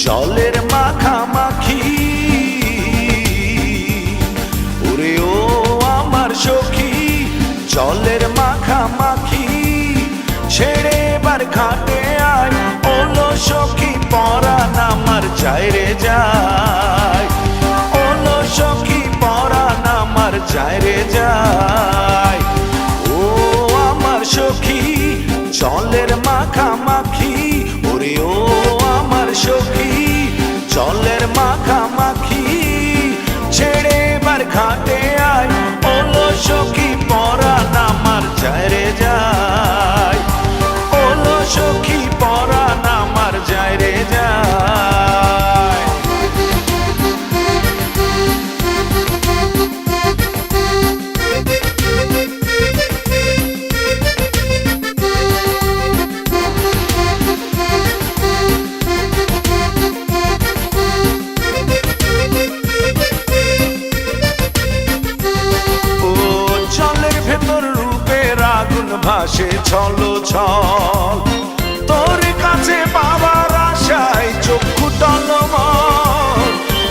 জলের মাখামাখি ওরে ও আমার সখী, জলের মাখামাখি ছেড়ে এবার ঘাটে আয়, ওলো সখী পরাণ আমার যায় রে যায়, ওলো সখী পরাণ আমার যায় রে যায়। ও আমার সখী জলের মাখামাখি ওরে ও আমার সখী, জলের মাখামাখি ছেড়ে এবার ঘাটে আয়, ওলো সখী পরাণ আমার যায় রে যায়, ওলো সখী পরাণ আমার যায় রে যায়। ভাসে ছলো ছল তোর কাছে পাওয়ার আশায় চক্ষু টলমল,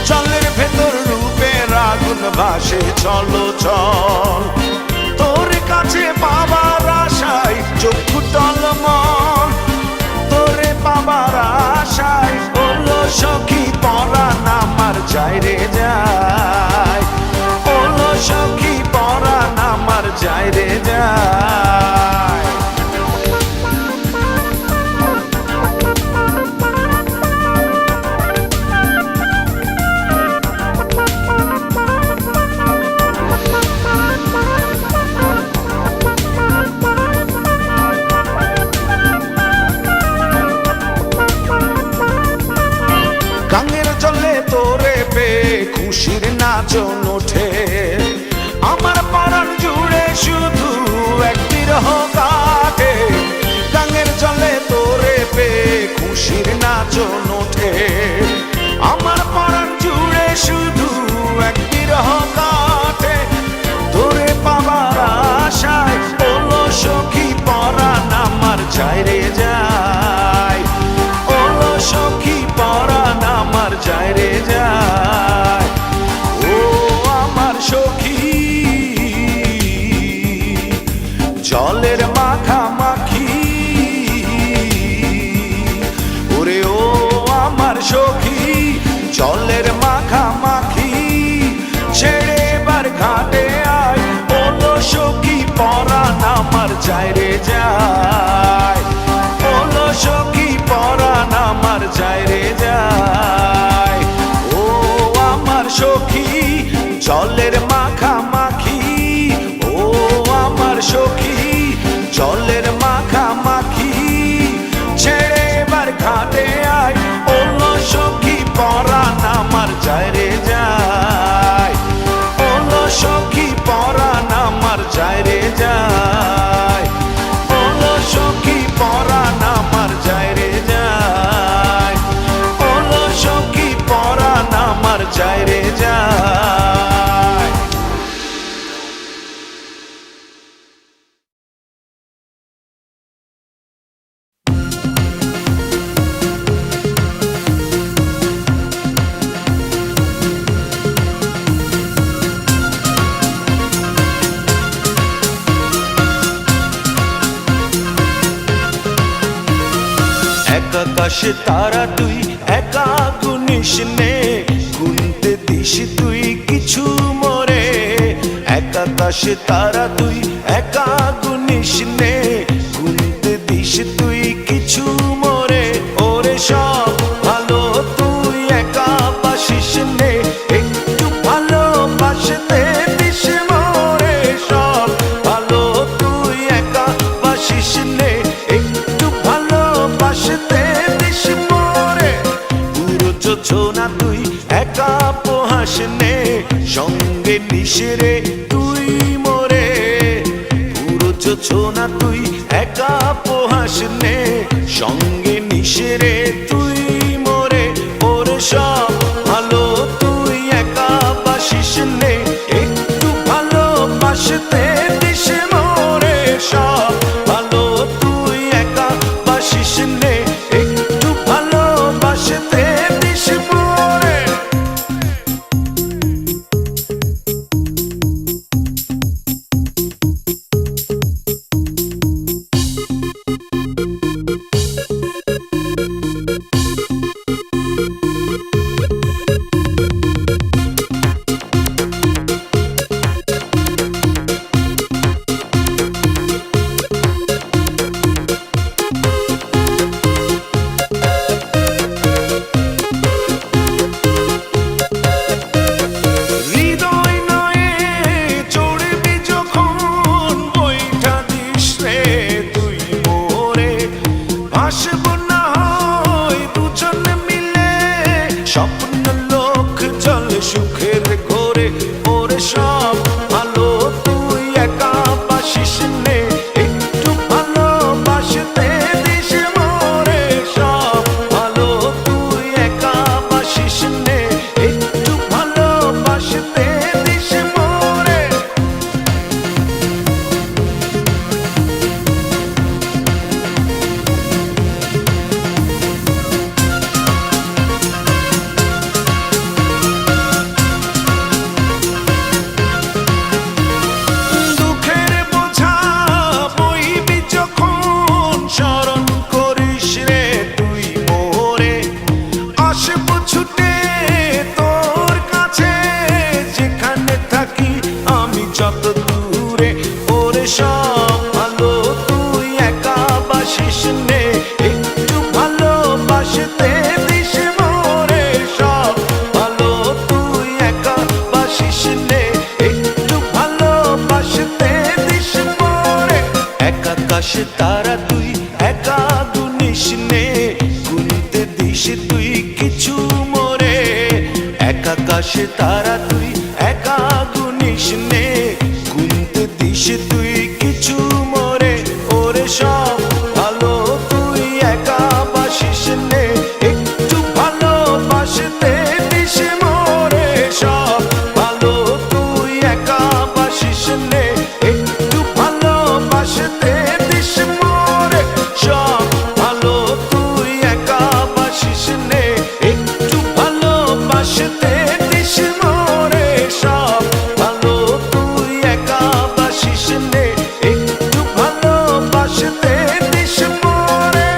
জলের ভেতর রূপের আগুন ভাসে ছলো ছল তোর কাছে পাওয়ার আশায় চক্ষু টলমল, তোরে পাওয়ার আশায় ওলো সখী পরাণ আমার যায় রে যায়, ওলো সখী পরাণ আমার যায় রে যায়। গাঙের জলে তোরে পেয়ে খুশির নাচন ওঠে, আমার পরাণ জুড়ে শুধু এক বিরহ কাটে, গাঙের জলে তোরে পেয়ে খুশির নাচন ওঠে, আমার পরাণ জুড়ে শুধু এক বিরহ কাটে, তোরে পাবার আশায় ওলো সখী পরাণ আমার যায় রে যায়, ওলো সখী পরাণ আমার যায় রে যায়। ও আমার সখী জলের মাখামাখি ওরে ও আমার সখী, জলের মাখামাখি ছেড়ে এবার ঘাটে আয়, ওলো সখী পরাণ আমার যায় রে যায়, ওলো সখী পরাণ আমার যায় রে যায়। ও আমার সখী জলের মাখামাখি, ও আমার সখী জলের মাখামাখি ছেড়ে এবার ঘাটে আয়, ওলো সখী পরাণ আমার যায় রে যায়, ওলো সখী পরাণ আমার যায় রে যায়, ওলো সখী পরাণ আমার যায় রে যায়, ওলো সখী পরাণ আমার যায় রে যায়। এক আকাশে তারা তুই একা গুনিস নে, গুনতে দিস তুই কিছু মোরে, এক আকাশে তারা তুই একা গুনিস নে, গুনতে দিস তুই কিছু মোরে, ওরে সব ভালো তুই একা বাসিস নে, একটু ভালোবাসতে দিস মোরে, সব ভালো তুই একা বাসিস নে, একটু ভালোবাসতে দিস মোরে, পুরো যোজনা তুই একা পোহাস নে, সঙ্গে নিস রে তুই মোরে পুরো যোছনা তুই একা পোহাস নে সঙ্গে নিশে রে তুই মোরে ওরে সব ভালো তুই একা বাসিস নে একটু ভালোবাসতে দিস মোরে সব ভালো তুই একা বাসিস নে একটু ভালোবাসতে দিস মোরে স্বপ্ন লোক চলে সুখের ঘরে ওরে সব ভালো তুই একা বাসিস নে একটু ভালোবাসতে দিস মোরে সব ভালো তুই একা বাসিস নে একটু ভালোবাসতে দিস মোরে যত দূরে ওরে সব ভালো তুই একা বাসিস নে একটু ভালোবাসতে দিস মোরে সব ভালো তুই একা বাসিস নে একটু ভালোবাসতে দিস মোরে এক আকাশে তারা তুই একা গুনিস নে গুনতে দিস তুই কিছু মোরে এক আকাশে তারা তুই একা গুনিস নে গুনতে দিস তুই কিছু মোরে ওরে সব ভালো তুই একা বাসিস নে একটু ভালোবাসতে দিস মোরে সব ভালো তুই একা বাসিস নে একটু ভালোবাসতে দিস মোরে সব ভালো তুই একা বাসিস নে একটু ভালোবাসতে দিস মোরে সব ভালো তুই একা বাসিস নে একটু ভালোবাসতে দিস মোরে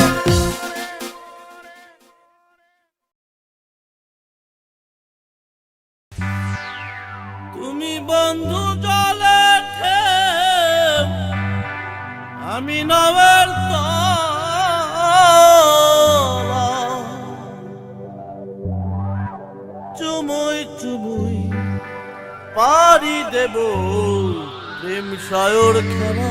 তুমি বন্ধু জলে ঢেউ আমি নবের তলা চুমুই চুমুই পারি দেব প্রেম সায়র খেলা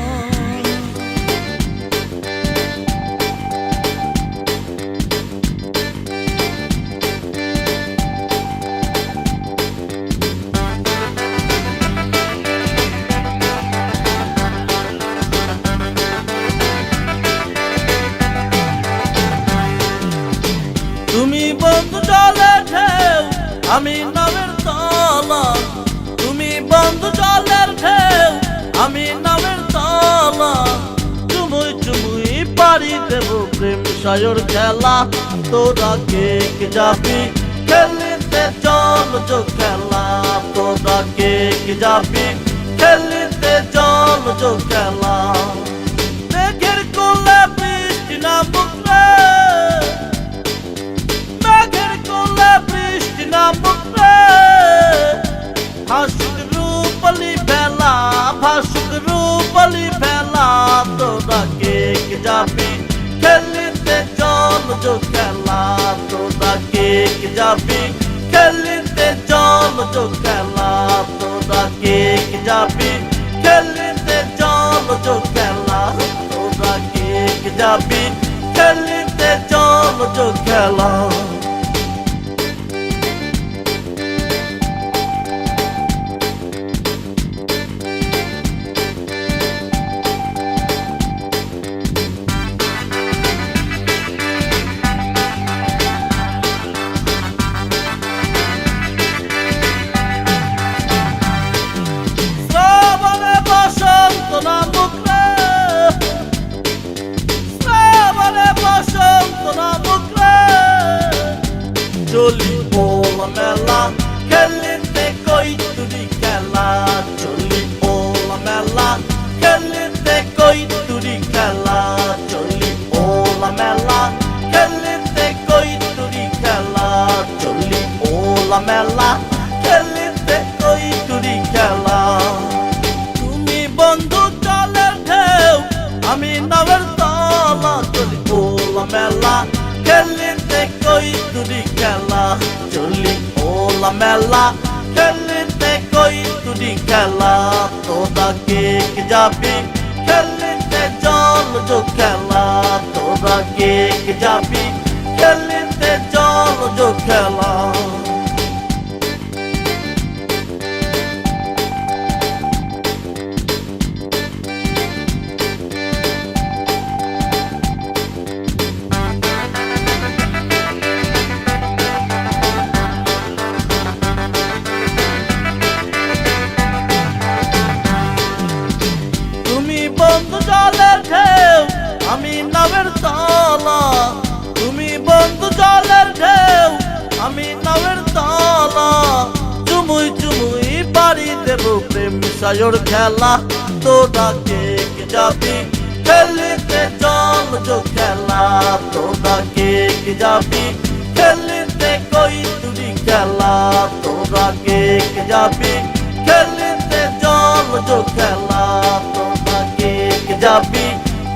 তুমি বন্ধু জলে ঢেউ আমি নবের তলা তুমি বন্ধু জলের ঢেউ আমি নবের তলা চুমুই চুমুই পারি দেব প্রেম সায়র খেলা তোরা কে কে যাবি খেলিতে চল যো খেলা তোরা কে কে যাবি খেলিতে চল যো খেলা মেঘের কোলে বৃষ্টি নামুক রে মেঘের কোলে বৃষ্টি নামুক রে ভাসুক রূপলি ভেলা ভাসুক রূপলি ভেলা তোরা কে কে যাবি খেলিতে চল যো খেলা তোরা কে কে যাবি খেলিতে চল যো খেলা তোরা কে কে যাবি খেলিতে চল যো খেলা তোরা কে কে যাবি খেলিতে চল যো খেলা মেলা খেলিতে কই তুরি খেলা চলি ওলা মেলা খেলিতে কই তুরি খেলা চলি ওলা মেলা খেলিতে কই তুরি খেলা চলি ওলা মেলা খেলিতে কই তুরি খেলা তুমি বন্ধু জলের ঢেউ আমি নামের তলা চলি ওলা মেলা খেলিতে কই তুরি খেলা চলি ওলা মেলা খেলিতে কই তুরি খেলা তোরা কে যাবি খেলিতে জল জো খেলা তোরা কে যাবি খেলিতে জল জো খেলা বন্ধু জলের ঢেউ আমি নামের তলা তুমি বন্ধু জলের ঢেউ আমি নামের তলা চুমুই চুমুই বাড়ি দেব প্রেম সায়র খেলা তোরা কে যাবি খেলিতে জল জো খেলা তোরা কে যাবি খেলিতে কই তুরি খেলা তোরা কে যাবি খেলিতে জল জো খেলা যাবি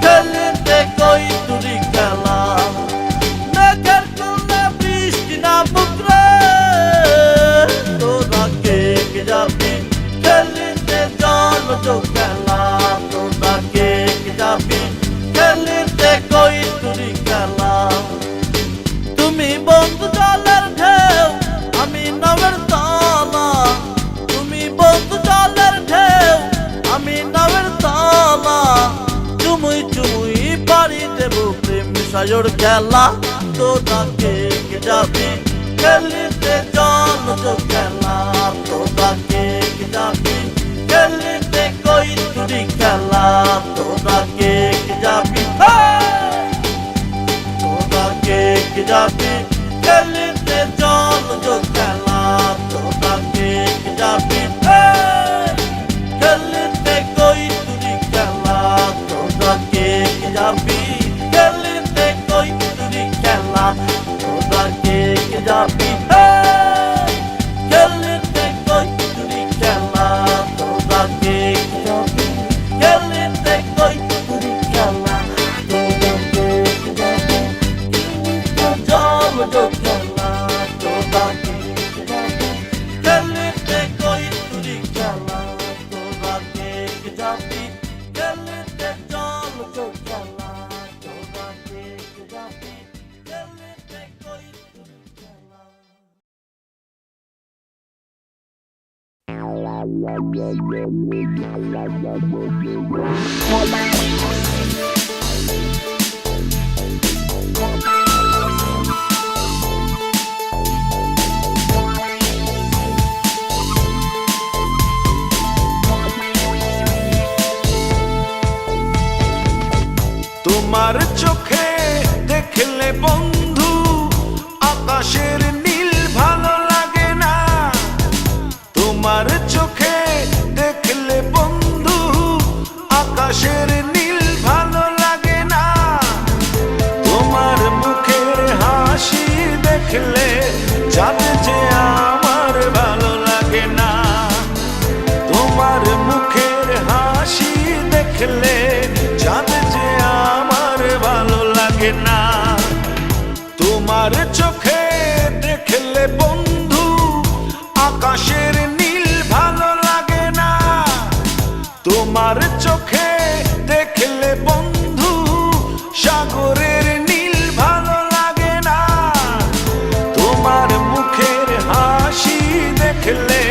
খেলিতে কই তুরি খেলা মেঘের কোলে বৃষ্টি নামুক রে তোরা কে যাবি খেলিতে জল জো খেলা তোরা কে যাবি খেলিতে কই তুরি খেলা তুমি বন্ধু জলের ঢেউ আমি নামের তলা তুমি বন্ধু জলের ঢেউ আমি নামের তলা চুমুই চুমুই বাড়ি দেব প্রেম সায়র খেলা তোরা কে যাবি খেলিতে জল জো খেলা তোরা কে যাবি খেলিতে কই তুরি খেলা তোরা কে যাবি তোরা কে যাবি খেলিতে জল জো খেলা তোরা কে যাবি খেলিতে কই তুরি খেলা তোরা কে যাবি খেলিতে কই তুরি খেলা তোরা কে যাবি খেলিতে কই তুরি খেলা তোরা কে যাবি খেলিতে কই তুরি খেলা তোরা কে যাবি জল জো খেলা তোরা কে যাবি খেলিতে কই তুরি খেলা তোরা কে যাবি খেলিতে জল জো খেলা তোরা কে যাবি খেলিতে কই তুরি খেলা তোমার চোখে দেখলে বন্ধু আকাশের নীল ভালো লাগে না তোমার চোখে দেখলে বন্ধু আকাশের নীল ভালো লাগে না তোমার মুখের হাসি দেখলে চাঁদ যে আমার ভালো লাগে না তোমার মুখের হাসি দেখলে চাঁদ যে আমার ভালো লাগে না তোমার চোখে দেখলে বন্ধু আকাশের নীল ভালো লাগে না তোমার চোখে দেখলে বন্ধু সাগরের নীল ভালো লাগে না তোমার মুখের হাসি দেখলে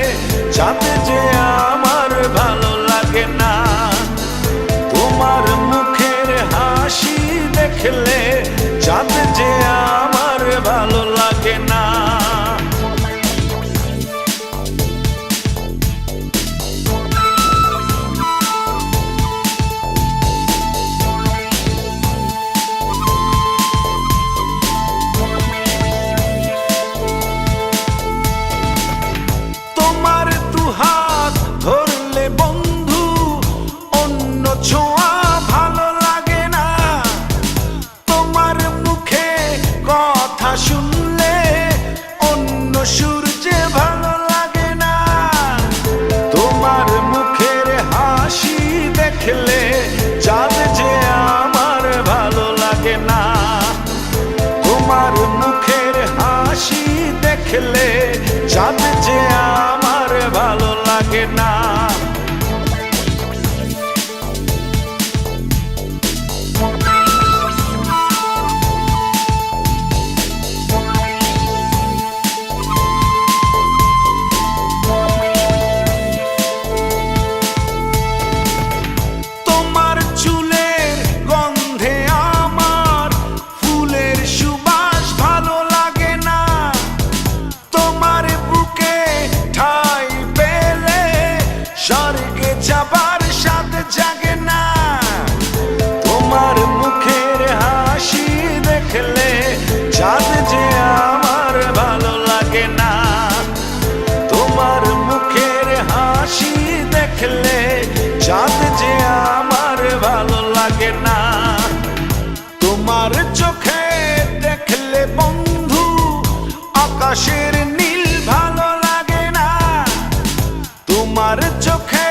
চাঁদ যে আমার ভালো লাগে না তোমার মুখের হাসি দেখলে চাঁদ যে আমার ভালো লাগে না চাঁদ যে আমার ভালো লাগে না। তোমার চুলের গন্ধে আমার ফুলের সুবাস ভালো লাগে না। তোমার বুকে ঠাঁই পেলে স্বর্গে যাবার স্বাদ জাগে না। তোমার মুখের হাসি দেখলে চাঁদ যে আমার ভালো লাগে না। তোমার মুখের হাসি দেখলে চাঁদ যে আমার ভালো লাগে না। তোমার চোখে দেখলে বন্ধু আকাশের নীল ভালো লাগে না। তোমার চোখে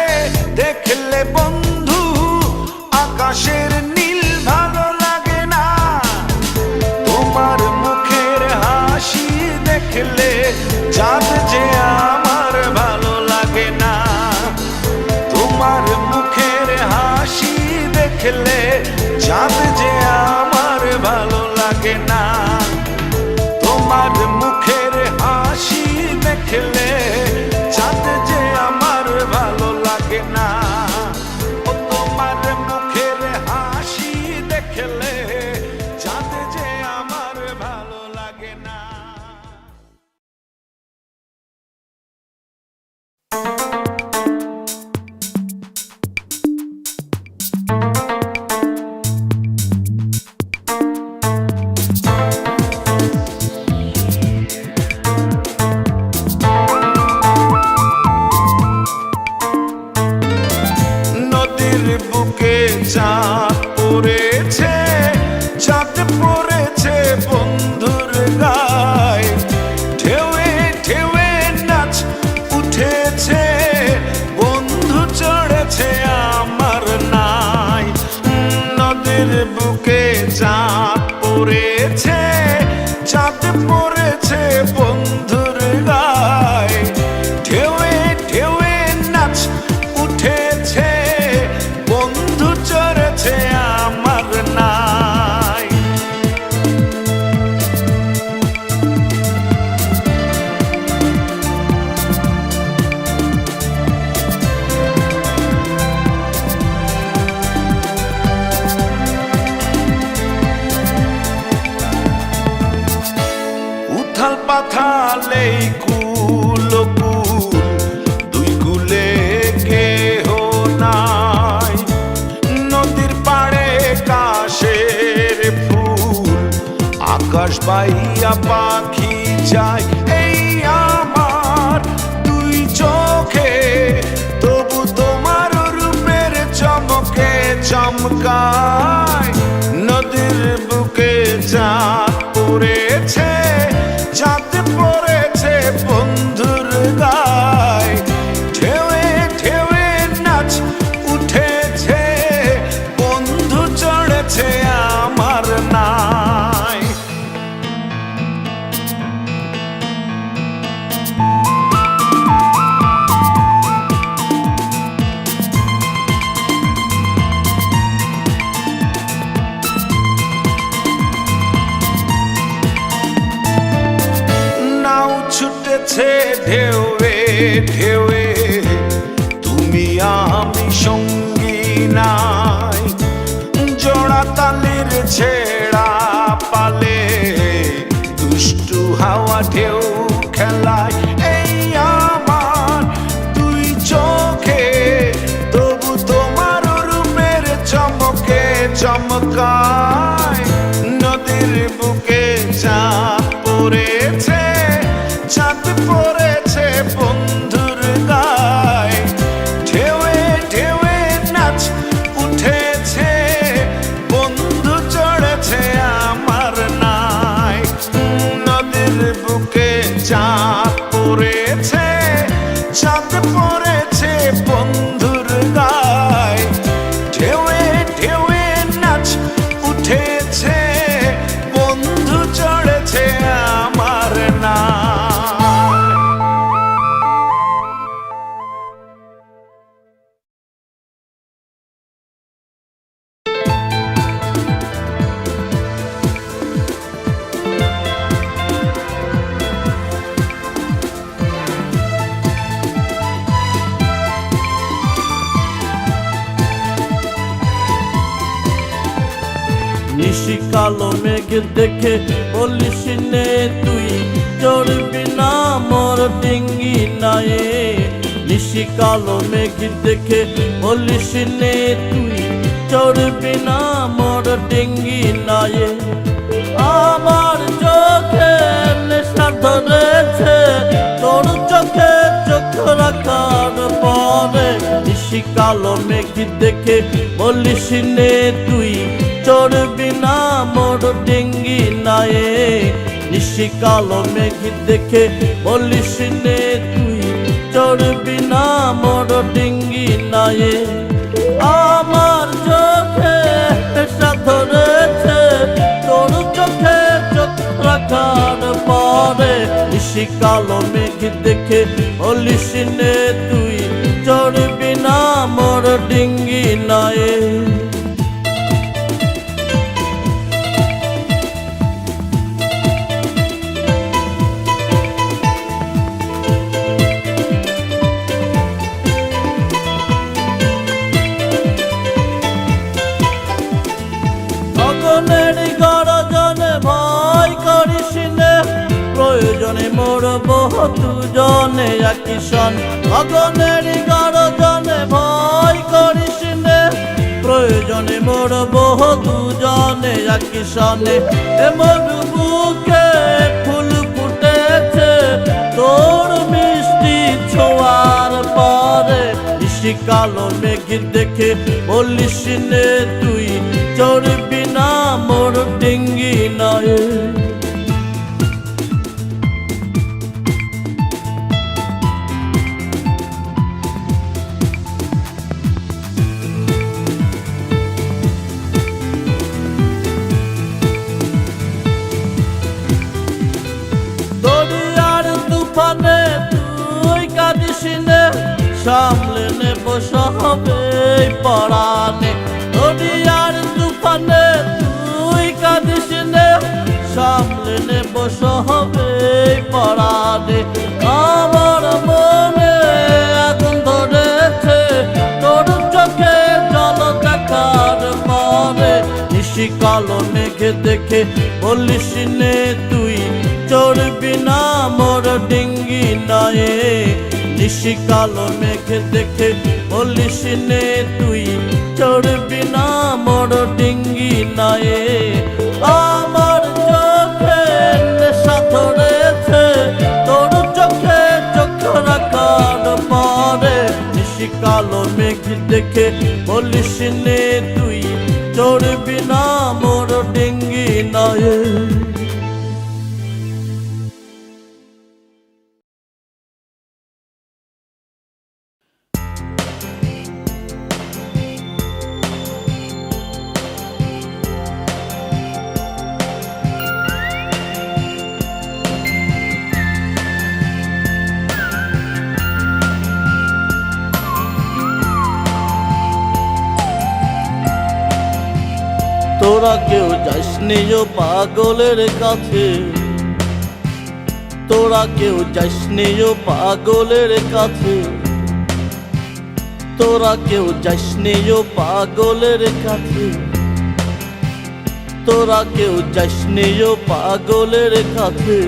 দেখলে বন্ধু আকাশের নীল ভালো লাগে না। তোমার মুখের হাসি দেখলে চাঁদ যে আমার ভালো লাগে না। তোমার মুখের হাসি দেখলে চাঁদ যে আমার ভালো লাগে না। তোমার মুখের হাসি দেখলে চাঁদ যে আমার ভালো লাগে না। ও তোমার মুখের হাসি দেখলে চাঁদ যে আমার ভালো লাগে না। নদীর বুকে চাঁদ পড়েছে, চাঁদ পড়েছে বন্ধুর গায়ে। ঢেউয়ে ঢেউয়ে নাচ উঠেছে, বন্ধু চড়েছে আমার নাই। নদীর বুকে চাঁদ পড়েছে, চাঁদ পড়েছে বন্ধুর গায়ে। ঢেউয়ে ঢেউয়ে নাচ উঠেছে, বন্ধু চড়েছে আমার নাই। উথাল পাথালে কুল কুল, দুই কুলে কেহ নাই। নদীর পাড়ে কাশের ফুল, আকাশ বাইয়া পাখি যায়। এই আমার দুই চোখে, তবু তোমার রূপের চমকে চমকায়। নদীর বুকে চাঁদ পড়েছে, চাঁদ পড়েছে বন্ধুর গায়ে। ঢেউয়ে ঢেউয়ে নাচ উঠেছে, বন্ধু চড়েছে আমার নাই। নাও ছুটেছে ঢেউয়ে ঢেউয়ে, তুমি আমি সঙ্গী নাই। জোড়া তালের ছেড়া পালে, দুষ্টু হাওয়া ঢেউ খেলায়। এই আমার দুই চোখে, তবু তোমার রূপের চমকে চমকায়। নদীর বুকে চাঁদ পড়েছে, চাঁদ পড়েছে বন্ধুর গায়ে। ঢেউয়ে ঢেউয়ে নাচ উঠেছে, বন্ধু চড়েছে আমার নাই। নদীর বুকে চাঁদ পড়েছে, চাঁদ পড়েছে বন্ধুর গায়ে। ঢেউয়ে ঢেউয়ে নাচ উঠেছে, বন্ধু চড়েছে আমার নাম। দেখে বলিস নে তুই চড়বি না মোর ডিঙ্গি নায়ে। নিশি কালো মেঘ দেখে বলিস নে তুই চড়বি না মোর ডিঙ্গি নায়ে। আমার চোখে নেশা ধরেছে তোর চোখে চোখ রাখার পরে। নিশি কালো মেঘ দেখে বলিস নে তুই চড়বি না মোর ডিঙ্গি নায়ে। নিশি কালো মেঘ দেখে বলিস নে তুই চড়বি না মোর ডিঙ্গি নায়ে। আমার চোখে নেশা ধরেছে তোর চোখে চোখ রাখার পরে। নিশি কালো মেঘ দেখে বলিস নে তুই চড়বি না মোর ডিঙ্গি নায়ে। গগনের গর্জনে ভয় করিস নে প্রয়োজনে মরব দুজনে একই সন। গগনের গর্জনে ভয় করিস নে প্রয়োজনে মরব দুজনে একই সনে। এমন বুকে ফুল ফুটেছে তোর মিষ্টি ছোঁয়ার পরে। নিশি কালো মেঘ দেখে বলিস নে তুই চড়বি না মোর ডিঙ্গি নায়ে। দরিয়ার তুফানে তুই কাঁদিস নে সামলে নেব সবে পরাণে। দরিয়ার তুফানে তুই কাঁদিস নে সামলে নেব সবে পরাণে। আমার মনে আগুন ধরেছে তোর চোখে জল দেখার পরে। নিশি কালো মেঘ দেখে বলিস নে তুই চড়বি না মোর ডিঙ্গি নায়ে। নিশি কালো মেঘ দেখে বলিস নে তুই চড়বি না মোর ডিঙ্গি নায়ে। আমার চোখে নেশা ধরেছে তোর চোখে চোখ রাখার পরে। নিশি কালো মেঘ দেখে বলিস নে তুই চড়বি না মোর ডিঙ্গি নায়ে। তোরা কেউ যাসনি ও পাগলের কাছে। তোরা কেউ যাসনি ও পাগলের কাছে। তোরা কেউ যাসনি ও পাগলের কাছে। তোরা কেউ যাসনি ও পাগলের কাছে।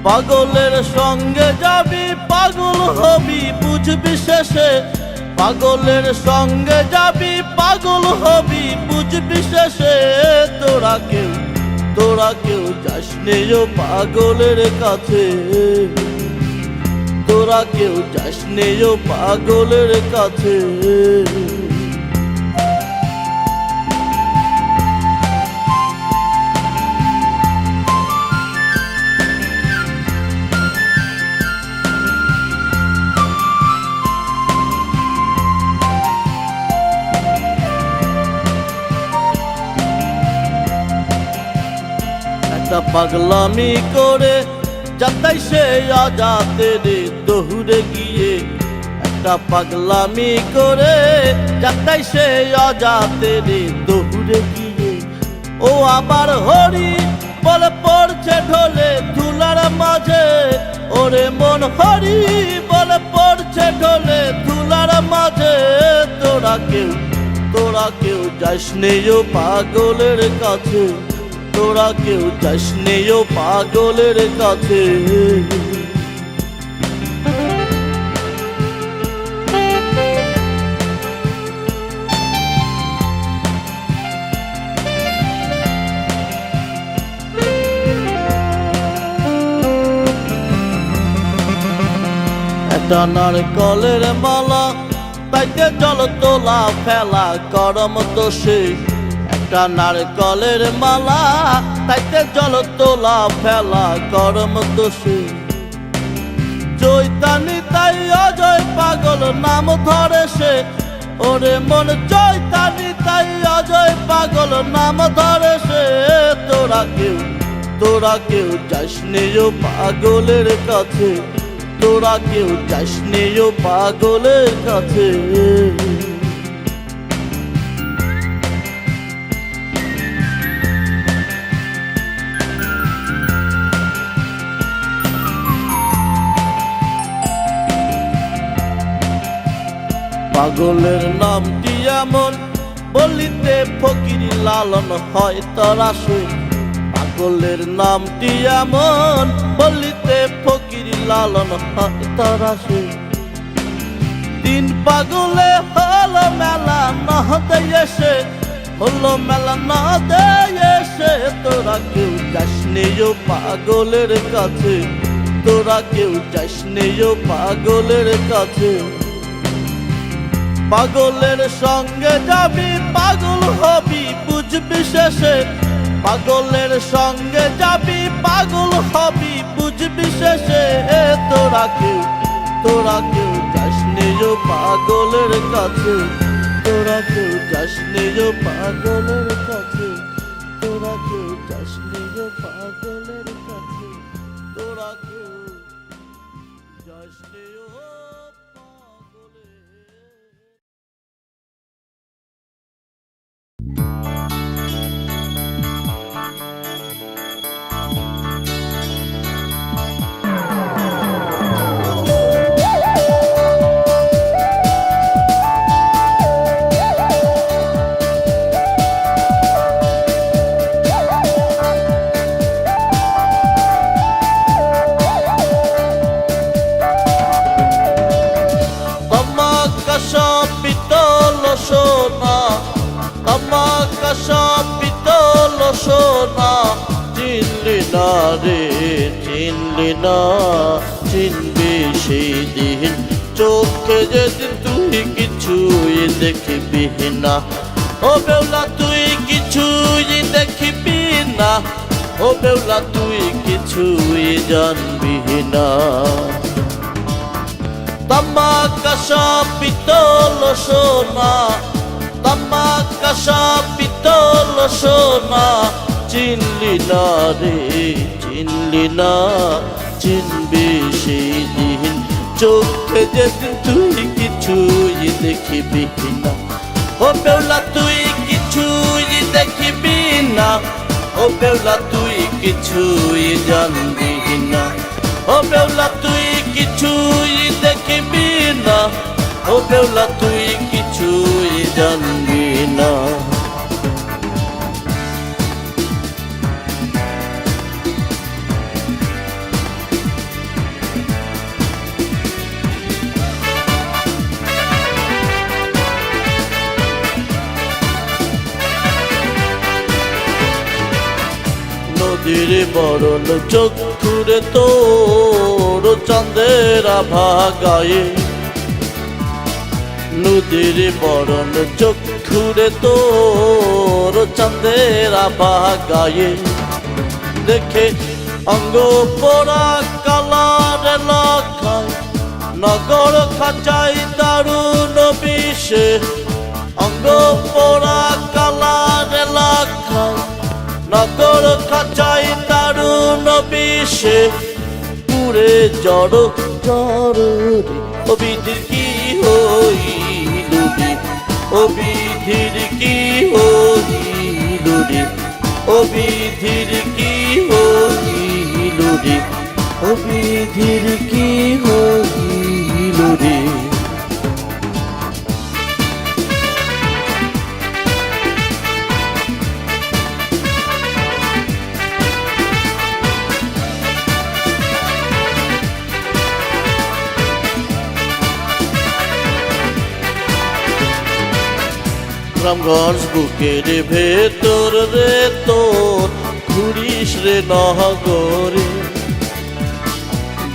পাগলের সঙ্গে যাবি পাগল হবি বুঝবি শেষে। পাগলের সঙ্গে যাবি পাগল হবি বুঝবি শেষে। তোরা কেউ যাসনি ও পাগলের কাছে। তোরা কেউ যাসনি ও পাগলের কাছে। পাগলামি করে যাতাই সে আজাতে রে দৌড়ে গিয়ে। একটা পাগলামি করে যাতাই সে আজাতে রে দৌড়ে গিয়ে। ও আবার হরি বলে পড়ছে ঢোলে ধুলার মাঝে। ওরে মন হরি বলে পড়ছে ঢোলে ধুলার মাঝে। তোরা কেউ যাস নেও পাগলের কাছে, তোরা কেউ যাস নেও পাগলের কাছে। একটা নারকলের মালা তাইতে জল তোলা ফেলা করম দোষে, একটা নারকলের মালা তাইতে জল তোলা ফেলা করম দোষে। চৈতানি তাই অজয় পাগল নাম ধরে সে, ওরে মন চৈতানি তাই অজয় পাগল নাম ধরে সে। তোরা কেউ যাস নেও পাগলের কাছে, তোরা কেউ যাস নেও পাগলের কাছে। পাগলের নামটি এমন বলিতে ফকির লালন হয় তারা সে, পাগলের নামটি এমন বলিতে ফকির লালন হয় তারা সে। তিন পাগলে হলো মেলা না দেশে, হলো মেলা না দেশে। তোরা কেউ যাস নেও পাগলের কাছে, তোরা কেউ যাস নেও পাগলের কাছে। পাগলের সঙ্গে যাবি পাগল হবি বুঝবি শেষে, পাগলের সঙ্গে যাবি পাগল হবি বুঝবি শেষে। তোরা কেউ যাস নেও পাগলের কাছে, তোরা কেউ যাস নেও পাগলের কাছে, তোরা কেউ যাস নেও পাগলের কাছে, তোরা কেউ যাস নেও পাগলের। সব পিতল সোনা, তামাকা সব পিতল সোনা। চিনলি না রে চিনলি না, চিনবি সেই দিন চোখে যেদিন তুই কিছুই দেখবি না। ও বেউলা তুই কিছুই দেখবি না, ও বেউলা তুই কিছুই জানবি না। তামাকা সব পিতল সোনা, তামাকা সব পিতল সোনা। চিনলি না রে চিনলি না, চিনবি সেই দিন চোখে যেদিন তুই কিছুই দেখবি না। ও বেউলা তুই কিছুই দেখবি না, ও বেউলা তুই কিছুই জানবি না। ও বেউলা তুই কিছুই দেখবি না, ও বেউলা তুই কিছুই জানবি না। নদীর বরণ চক্ষুরে তোর চাঁদের আভা গায়ে, নদীর বরণ চক্ষুরে তোর চাঁদের আভা গায়ে। দেখে অঙ্গ পোড়া কালার লখায়, নগর খাঁচাই দারুণ বিষে। অঙ্গ পোড়া কালার লখায়, নগর খাঁচাই দারুণ বিষে। পুরে জড় জড় রে ও বিধির কি হইল রে, ও বিধির কি হইল রে, ও বিধির কি হইল রে, ও বিধির কি হইল রে। গ্রামগঞ্জ বুকের ভেতর রে তোর ঘুরিস রে নগরে,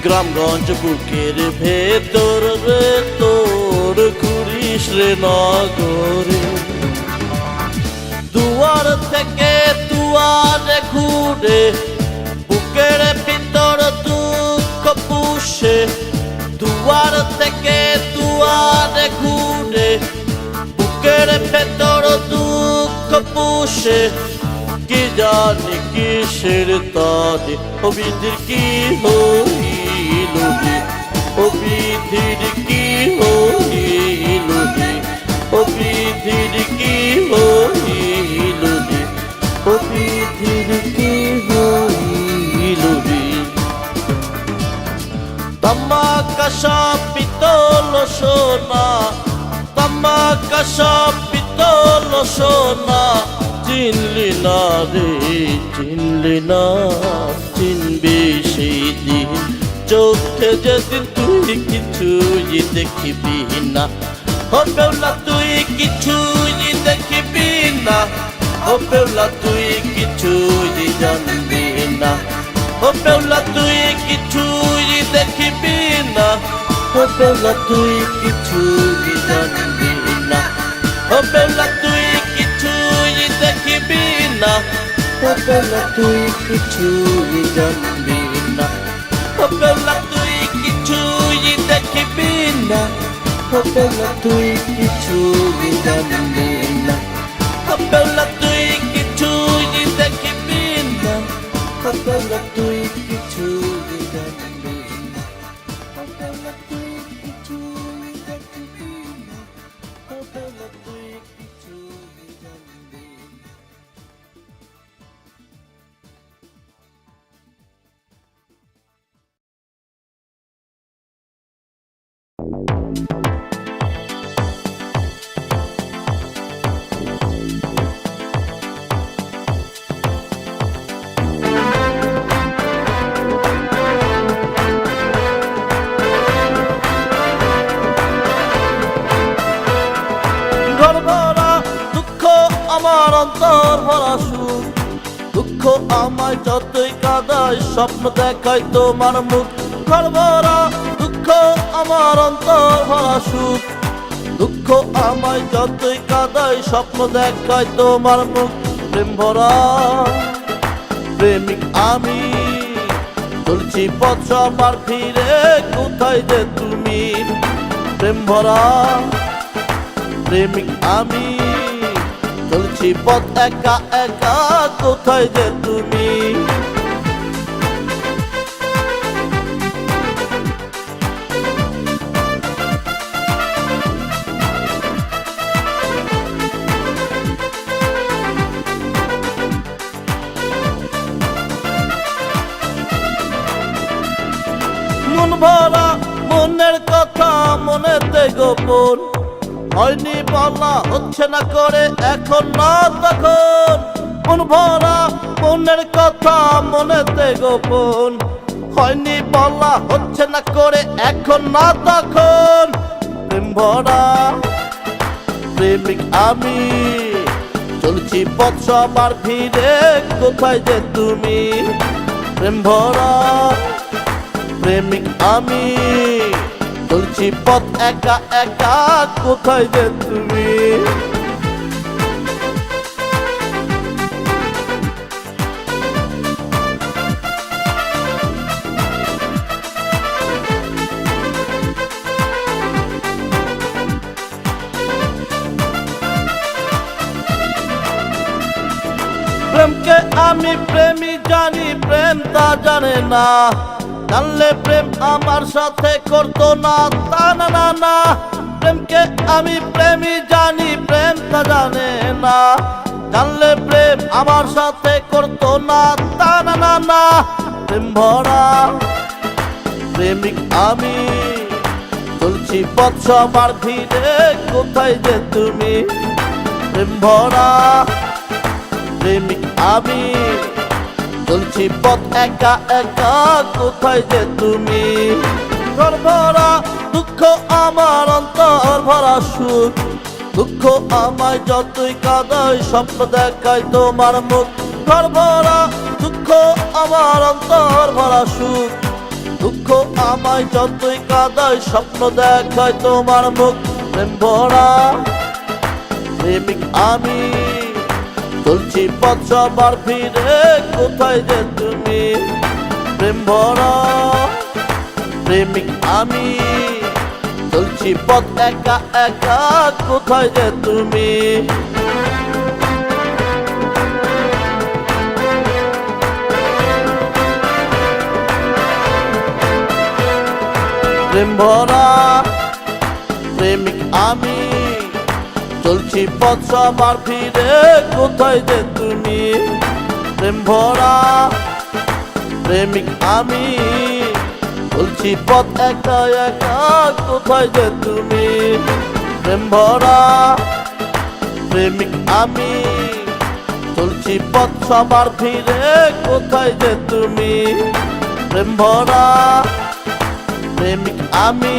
গ্রামগঞ্জ বুকের ভেতর রে তোর ঘুরিস রে নগরে। দুয়ার থেকে দুয়ারে ঘুরে বুকের ভিতর দুঃখ পুষে, দুয়ার থেকে দুয়ারে ঘুরে বুকের ভেতর দুঃখ পুষে। কি জানি কিসের তারে ও বিধির কি হইল রে, ও বিধির কি হইল রে, ও বিধির কি হইল রে, ও বিধির কি হইল রে। তামাকা সব পিতল সোনা, তামাকা সব পিতল সোনা, চিনলি না রে চিনলি না, চিনবি সেই দিন চোখে যেদিন তুই কিছুই দেখবি না। ও বেউলা তুই কিছুই দেখবি না, ও বেউলা তুই কিছুই জানবি না, ও বেউলা তুই কিছুই দেখবি না, ও বেউলা তুই কিছুই জানবি না, ও বেউলা তুই কিছুই দেখবি না, ও বেউলা তুই কিছুই জানবি না, ও বেউলা তুই কিছুই দেখবি না, ও বেউলা তুই কিছুই জানবি না, ও বেউলা তুই কিছুই দেখবি না, ও বেউলা তুই কিছুই জানবি না, ও বেউলা তুই কিছুই দেখবি না, ও বেউলা তুই কিছুই জানবি না। ঘর ভরা দুঃখ আমার অন্তর ভরা সুখ, দুঃখ আমায় যতই কাঁদায় স্বপ্ন দেখায় তোমার মুখ। ঘর ভরা দুঃখ আমার অন্তর ভরা সুখ, দুঃখ আমায় যতই কাঁদায় স্বপ্ন দেখায় তোমার মুখ। প্রেম ভরা প্রেমিক আমি, চলছি পথ আমার ফিরে, কোথায় যে তুমি। প্রেম ভরা প্রেমিক আমি, চলছি পথ একা একা, কোথায় যে তুমি। মন ভরা মনের কথা মনেতে গোপন, হয়নি বলা হচ্ছে না করে এখন না তখন। মন ভরা মনের কথা মনেতে গোপন, হয়নি বলা হচ্ছে না করে এখন না তখন। প্রেম ভরা প্রেমিক আমি, চলছি পথ সবার ভিড়ে, কোথায় যে তুমি। প্রেম ভরা প্রেমিক আমি, চলছি পথ একা একা, কোথায় যে তুমি। প্রেমকে আমি প্রেমী জানি, প্রেম তা জানে না, জানলে প্রেম আমার সাথে করতো না, তা না না না। প্রেমকে আমি প্রেমী জানি, প্রেম তা জানে না, জানলে প্রেম আমার সাথে করতো না, তা না না না। প্রেম ভরা প্রেমিক আমি, চলছি পথ সবার ভিড়ে, কোথায় যে তুমি। প্রেম ভরা প্রেমিক আমি, চলছি পথ একা একা, কোথায় যে তুমি। ঘর ভরা দুঃখ আমার অন্তর ভরা সুখ, দুঃখ আমায় যতই কাঁদায় স্বপ্ন দেখায় তোমার মুখ ঘর ভরা দুঃখ আমার অন্তর ভরা সুখ দুঃখ আমায় যতই কাঁদায় স্বপ্ন দেখায় তোমার মুখ প্রেম ভরা প্রেমিক আমি চলছি পথ সবার ফিরে কোথায় যে তুমি প্রেম ভরা প্রেমিক আমি চলছি পথ একা একা কোথায় যে তুমি প্রেম ভরা প্রেমিক আমি চলছি পথ সবার ফিরে কোথায় যে তুমি প্রেম ভরা প্রেমিক আমি চলছি পথ একা একা কোথায় যে তুমি প্রেম ভরা প্রেমিক আমি চলছি পথ সবার ফিরে কোথায় যে তুমি প্রেম ভরা প্রেমিক আমি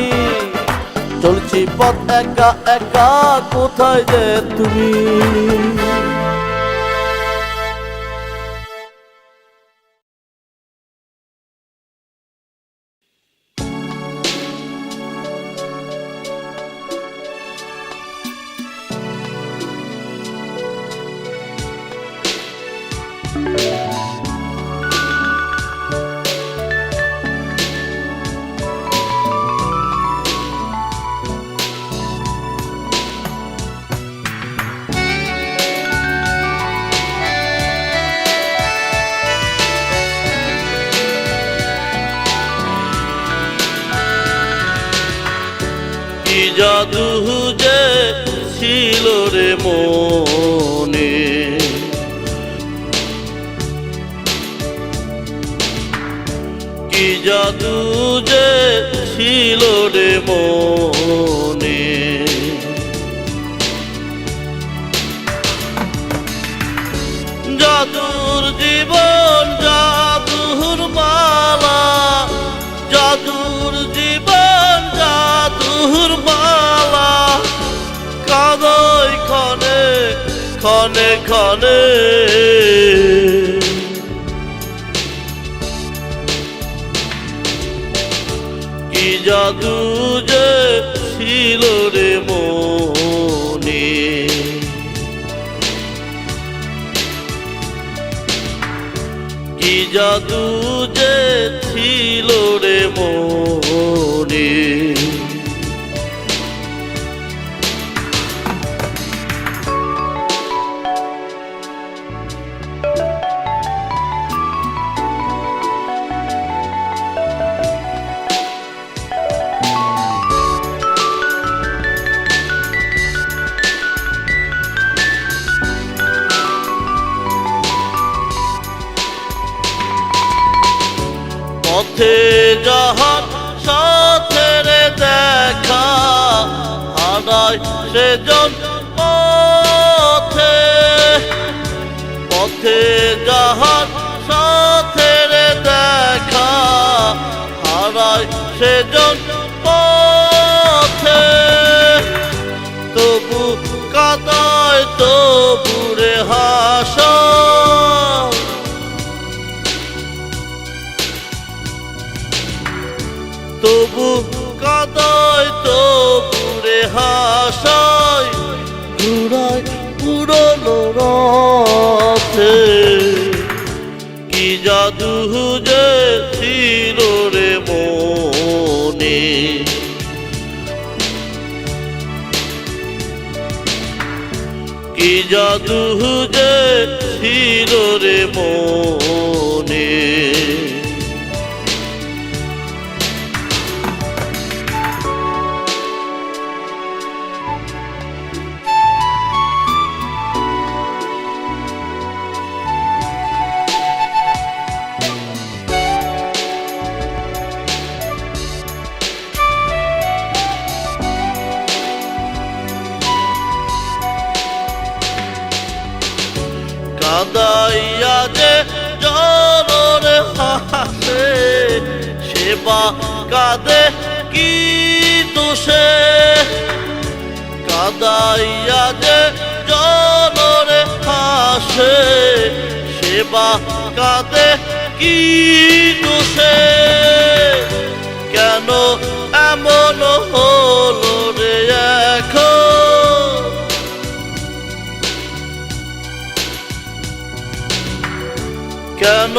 চলছি পথ একা একা কোথায় যে তুমি কি জাদু যে ছিল রে মনে কি জাদু যে ছিল রে মনে জাদুর জীবন জাদুর মালা জাদুর জীবন জাদুর মালা কাঁদই ক্ষণে ক্ষণে ক্ষণে কি জাদু যে ছিল রে মনে কি জাদু যে ছিল রে মনে পথে যাহার সাথে রে দেখা হারায় সেজন পথে পথে যাহার সাথে রে দেখা হারায় সেজন পথে তবু কাদায় তবু রে হাসা তবু কাদায় তবু রে হাসায় ঘুরায় পুরনো রথে কি জাদু যে ছিল রে মনে কি জাদু যে ছিল রে মনে কাদাইয়া যে জনরে হাসে সেবা কাঁদে কি দোষে কাদাইয়া যে জলরে হাসে সেবা কাঁদে কি দোষে কেন এমন হলো রে এখন কেন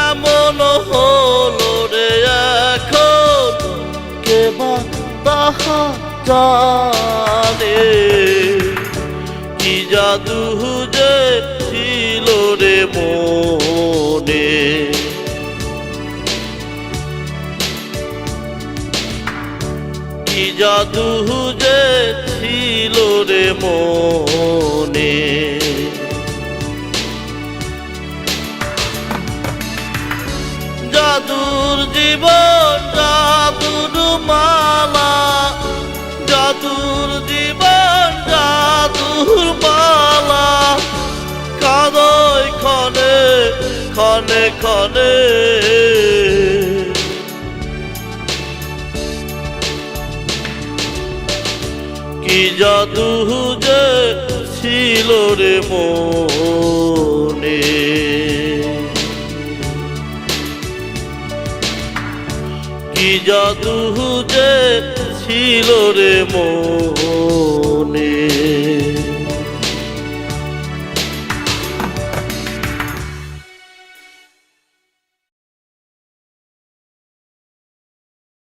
এমন হলো রে এখন কে বা তাহা জানে কি জাদু যে ছিল রে মনে কি জাদু যে ছিল রে মনে জাদুর জীবন জাদুর মালা জাদুর জীবন জাদুর মালা কাদয় ক্ষণে ক্ষণে ক্ষণে কি জাদু যে ছিল রে মনে কি জাদু যে ছিল রে মনে